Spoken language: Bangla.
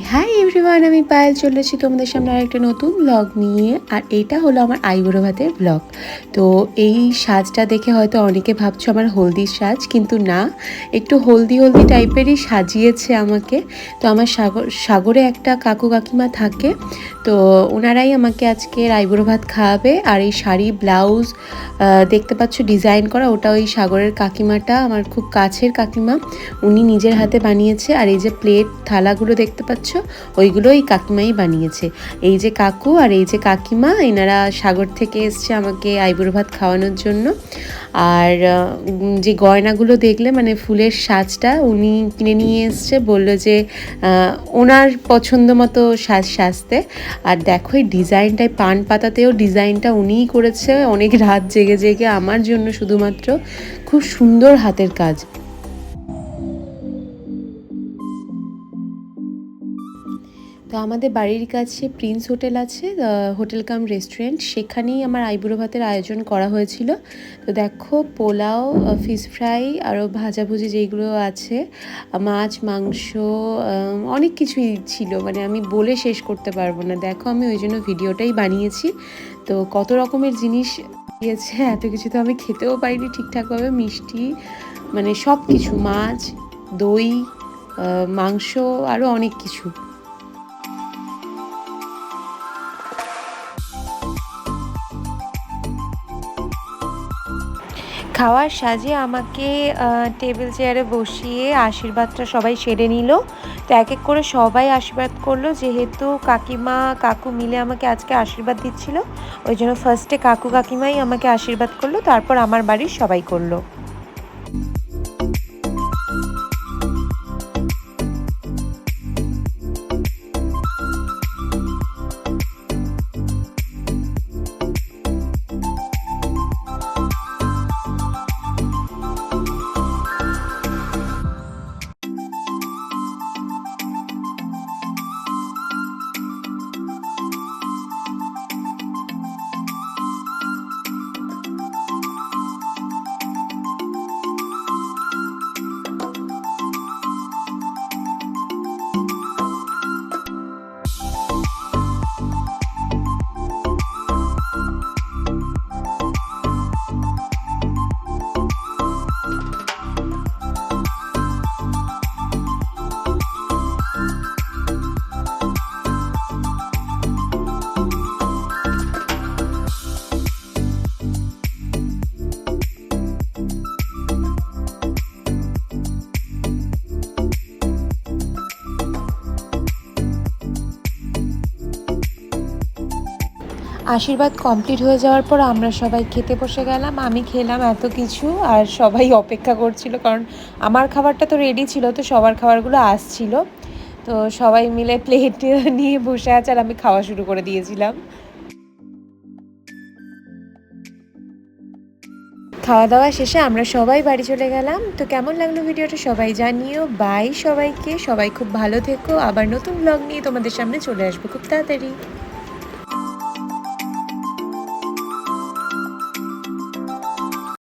হাই এভরিওয়ান, আমি পায়েল চলেছি তোমাদের সামনে আরেকটা নতুন ব্লগ নিয়ে। আর এইটা হলো আমার আইবুড়ো ভাতের ব্লগ। তো এই সাজটা দেখে হয়তো অনেকে ভাবছো আমার হলদির সাজ, কিন্তু না, একটু হলদি হলদি টাইপেরই সাজিয়েছে আমাকে। তো আমার সাগরে একটা কাকু কাকিমা থাকে, তো ওনারাই আমাকে আজকে আইবুড়ো ভাত খাওয়াবে। আর এই শাড়ি ব্লাউজ দেখতে পাচ্ছ ডিজাইন করা, ওটা ওই সাগরের কাকিমাটা, আমার খুব কাছের কাকিমা, উনি নিজের হাতে বানিয়েছে। আর এই যে প্লেট থালাগুলো দেখতে পাচ্ছ, ওইগুলো এই কাকিমাই বানিয়েছে। এই যে কাকু আর এই যে কাকিমা, এনারা সাগর থেকে এসছে আমাকে আইবুড়ো ভাত খাওয়ানোর জন্য। আর যে গয়নাগুলো দেখলে, মানে ফুলের সাজটা উনি কিনে নিয়ে এসছে, বললো যে ওনার পছন্দ মতো সাজতে। আর দেখো এই ডিজাইনটায়, পান পাতাতেও ডিজাইনটা উনিই করেছে অনেক রাত জেগে জেগে আমার জন্য শুধুমাত্র। খুব সুন্দর হাতের কাজ। তো আমাদের বাড়ির কাছে প্রিন্স হোটেল আছে, হোটেল কাম রেস্টুরেন্ট, সেখানেই আমার আইবুড়ো ভাতের আয়োজন করা হয়েছিল। তো দেখো পোলাও, ফিশ ফ্রাই, আরও ভাজাভুজি যেইগুলো আছে, মাছ মাংস, অনেক কিছুই ছিল, মানে আমি বলে শেষ করতে পারবো না। দেখো আমি ওই জন্য ভিডিওটাই বানিয়েছি। তো কত রকমের জিনিস দিয়েছে, এত কিছু তো আমি খেতেও পারিনি ঠিকঠাকভাবে। মিষ্টি, মানে সব কিছু, মাছ, দই, মাংস, আরও অনেক কিছু। খাওয়ার সাজে আমাকে টেবিল চেয়ারে বসিয়ে আশীর্বাদটা সবাই সেরে নিল। তো এক এক করে সবাই আশীর্বাদ করলো, যেহেতু কাকিমা কাকু মিলে আমাকে আজকে আশীর্বাদ দিচ্ছিল, ওই জন্য ফার্স্টে কাকু কাকিমাই আমাকে আশীর্বাদ করলো, তারপর আমার বাড়ির সবাই করলো। আশীর্বাদ কমপ্লিট হয়ে যাওয়ার পর আমরা সবাই খেতে বসে গেলাম। আমি খেলাম এত কিছু, আর সবাই অপেক্ষা করছিল, কারণ আমার খাবারটা তো রেডি ছিল, তো সবার খাবারগুলো আসছিল। তো সবাই মিলে প্লেট নিয়ে বসে আছে, আর আমি খাওয়া শুরু করে দিয়েছিলাম। খাওয়া দাওয়া শেষে আমরা সবাই বাড়ি চলে গেলাম। তো কেমন লাগলো ভিডিওটা সবাই জানিও। বাই সবাইকে, সবাই খুব ভালো থেকো। আবার নতুন ব্লগ নিয়ে তোমাদের সামনে চলে আসবো খুব তাড়াতাড়ি।